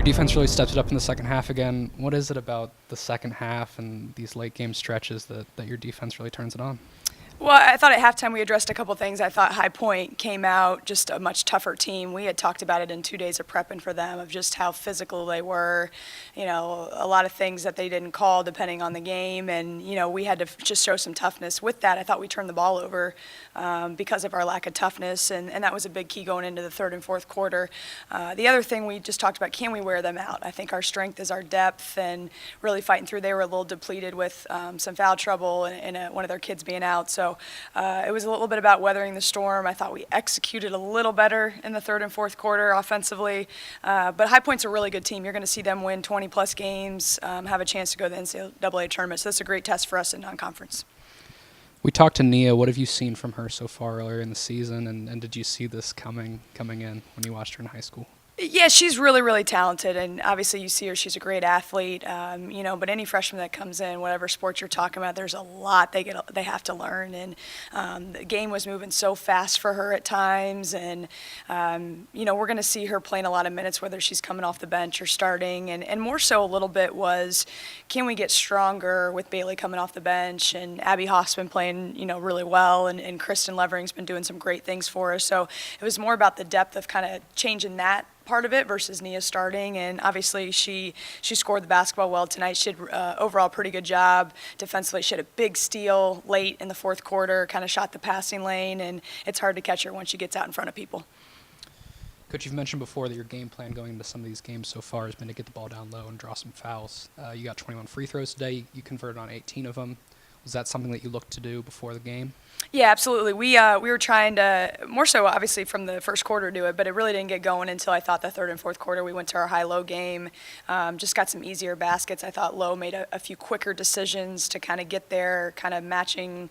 Your defense really stepped it up in the second half again. What is it about the second half and these late game stretches that your defense really turns it on? Well, I thought at halftime we addressed a couple things. I thought High Point came out just a much tougher team. We had talked about it in 2 days of prepping for them, of just how physical they were, a lot of things that they didn't call depending on the game. And, we had to just show some toughness with that. I thought we turned the ball over because of our lack of toughness, and that was a big key going into the third and fourth quarter. The other thing we just talked about, can we wear them out? I think our strength is our depth and really fighting through. They were a little depleted with some foul trouble and one of their kids being out. So it was a little bit about weathering the storm. I thought we executed a little better in the third and fourth quarter offensively. But High Point's a really good team. You're going to see them win 20-plus games, have a chance to go to the NCAA tournament. So that's a great test for us in non-conference. We talked to Nia. What have you seen from her so far earlier in the season, and did you see this coming in when you watched her in high school? Yeah, she's really, really talented, and obviously you see her, she's a great athlete, but any freshman that comes in, whatever sport you're talking about, there's a lot they have to learn, and the game was moving so fast for her at times, and, we're going to see her playing a lot of minutes, whether she's coming off the bench or starting, and more so a little bit was, can we get stronger with Bailey coming off the bench, and Abby Hoff's been playing, really well, and Kristen Levering's been doing some great things for us, so it was more about the depth of kind of changing that part of it versus Nia starting, and obviously she scored the basketball well tonight. She did overall pretty good job defensively. She had a big steal late in the fourth quarter, kind of shot the passing lane, and it's hard to catch her once she gets out in front of people. Coach, you've mentioned before that your game plan going into some of these games so far has been to get the ball down low and draw some fouls. You got 21 free throws today. You converted on 18 of them. Was that something that you looked to do before the game? Yeah, absolutely. We were trying to, more so obviously from the first quarter, do it, but it really didn't get going until I thought the third and fourth quarter. We went to our high-low game, just got some easier baskets. I thought Low made a few quicker decisions to kind of get there, kind of matching,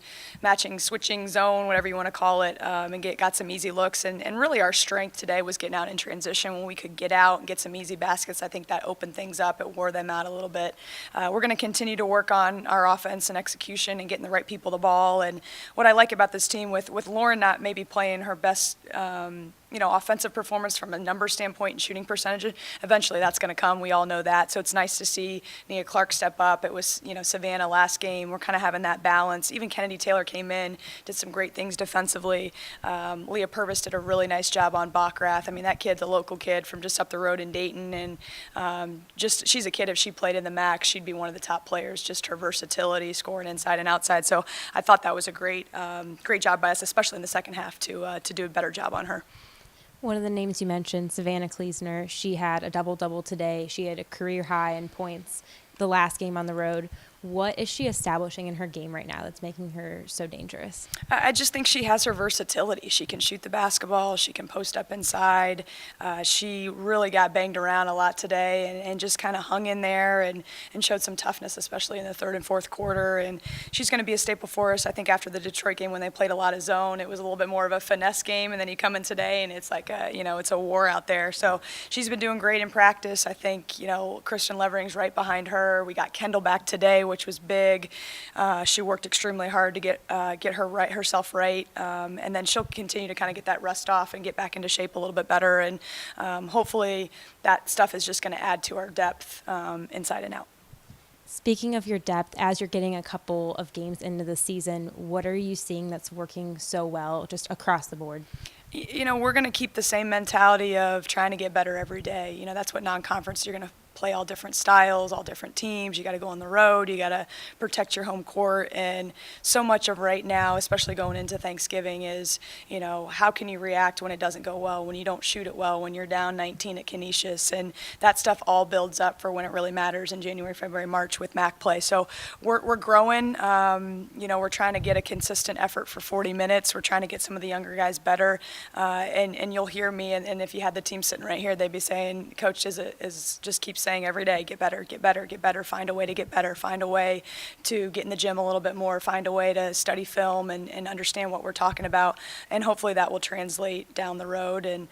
switching zone, whatever you want to call it, and got some easy looks. And really our strength today was getting out in transition when we could get out and get some easy baskets. I think that opened things up. It wore them out a little bit. We're going to continue to work on our offense and execution and getting the right people the ball. And what I like about this team with Lauren not maybe playing her best offensive performance from a number standpoint and shooting percentage, eventually that's going to come. We all know that. So it's nice to see Nia Clark step up. It was, Savannah last game. We're kind of having that balance. Even Kennedy Taylor came in, did some great things defensively. Leah Purvis did a really nice job on Bockrath. I mean, that kid's a local kid from just up the road in Dayton. And she's a kid, if she played in the MAC, she'd be one of the top players, just her versatility, scoring inside and outside. So I thought that was a great job by us, especially in the second half, to do a better job on her. One of the names you mentioned, Savannah Kleesner, she had a double-double today. She had a career high in points the last game on the road. What is she establishing in her game right now that's making her so dangerous? I just think she has her versatility. She can shoot the basketball. She can post up inside. She really got banged around a lot today and just kind of hung in there and showed some toughness, especially in the third and fourth quarter. And she's going to be a staple for us. I think after the Detroit game when they played a lot of zone, it was a little bit more of a finesse game. And then you come in today and it's like, it's a war out there. So she's been doing great in practice. I think, Kristen Levering's right behind her. We got Kendall back today, which was big. She worked extremely hard to get herself right, and then she'll continue to kind of get that rust off and get back into shape a little bit better. And hopefully that stuff is just going to add to our depth inside and out. Speaking of your depth, as you're getting a couple of games into the season, what are you seeing that's working so well just across the board? We're going to keep the same mentality of trying to get better every day. That's what non-conference, you're going to play all different styles, all different teams. You got to go on the road. You got to protect your home court. And so much of right now, especially going into Thanksgiving, is, how can you react when it doesn't go well, when you don't shoot it well, when you're down 19 at Canisius. And that stuff all builds up for when it really matters in January, February, March with MAC play. So we're growing. We're trying to get a consistent effort for 40 minutes. We're trying to get some of the younger guys better. And you'll hear me, and if you had the team sitting right here, they'd be saying, Coach, is just keep saying every day, get better, get better, get better, find a way to get better, find a way to get in the gym a little bit more, find a way to study film and understand what we're talking about. And hopefully that will translate down the road. And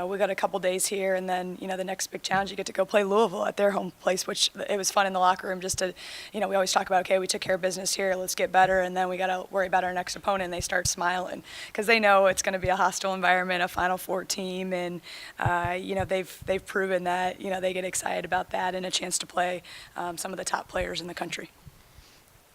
we got a couple days here, and then, the next big challenge, you get to go play Louisville at their home place, which it was fun in the locker room just to, we always talk about, okay, we took care of business here, let's get better, and then we got to worry about our next opponent, and they start smiling because they know it's going to be a hostile environment, a Final Four team, and, they've proven that, they get excited about that and a chance to play some of the top players in the country.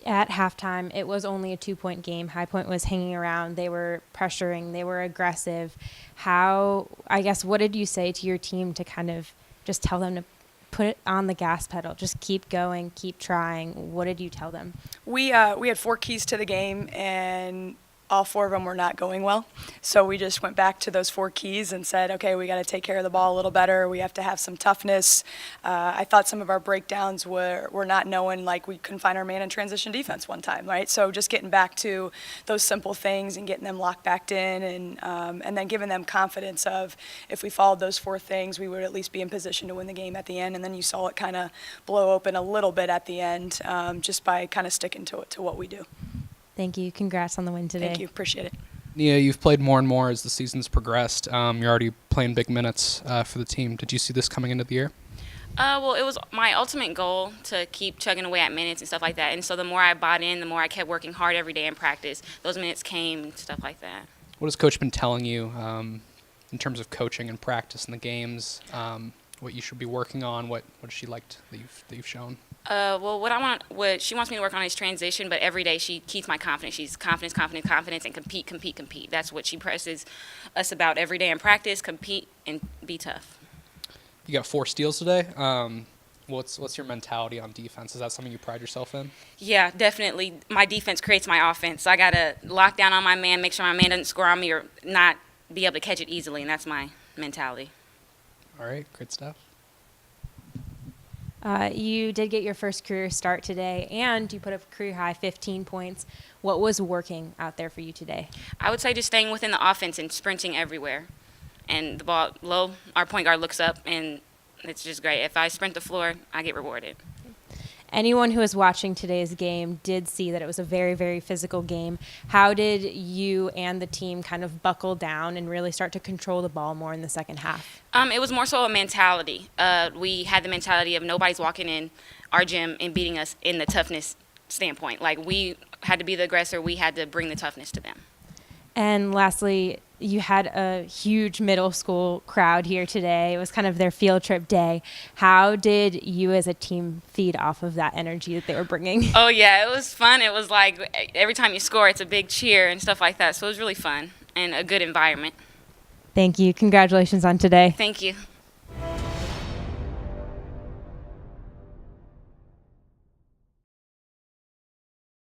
At halftime, it was only a 2-point game. High Point was hanging around. They were pressuring. They were aggressive. What did you say to your team to kind of just tell them to put it on the gas pedal, just keep going, keep trying? What did you tell them? We had 4 keys to the game, and all 4 of them were not going well. So we just went back to those 4 keys and said, okay, we got to take care of the ball a little better. We have to have some toughness. I thought some of our breakdowns were not knowing, like we couldn't find our man in transition defense one time, right? So just getting back to those simple things and getting them locked back in, and then giving them confidence of if we followed those 4 things, we would at least be in position to win the game at the end. And then you saw it kind of blow open a little bit at the end, just by kind of sticking to what we do. Thank you. Congrats on the win today. Thank you. Appreciate it. Nia, you've played more and more as the season's progressed. You're already playing big minutes for the team. Did you see this coming into the year? Well, it was my ultimate goal to keep chugging away at minutes and stuff like that. And so the more I bought in, the more I kept working hard every day in practice. Those minutes came and stuff like that. What has Coach been telling you in terms of coaching and practice in the games? What you should be working on? What she liked that you've shown? Well, what she wants me to work on is transition, but every day she keeps my confidence. She's confidence, and compete. That's what she presses us about every day in practice, compete, and be tough. You got 4 steals today. What's your mentality on defense? Is that something you pride yourself in? Yeah, definitely. My defense creates my offense. So I got to lock down on my man, make sure my man doesn't score on me or not be able to catch it easily, and that's my mentality. All right, great stuff. You did get your first career start today, and you put up a career high 15 points. What was working out there for you today? I would say just staying within the offense and sprinting everywhere. And the ball low, our point guard looks up, and it's just great. If I sprint the floor, I get rewarded. Anyone who was watching today's game did see that it was a very, very physical game. How did you and the team kind of buckle down and really start to control the ball more in the second half? It was more so a mentality. We had the mentality of nobody's walking in our gym and beating us in the toughness standpoint. Like, we had to be the aggressor. We had to bring the toughness to them. And lastly, you had a huge middle school crowd here today. It was kind of their field trip day. How did you as a team feed off of that energy that they were bringing? Oh, yeah, it was fun. It was like every time you score, it's a big cheer and stuff like that. So it was really fun and a good environment. Thank you. Congratulations on today. Thank you.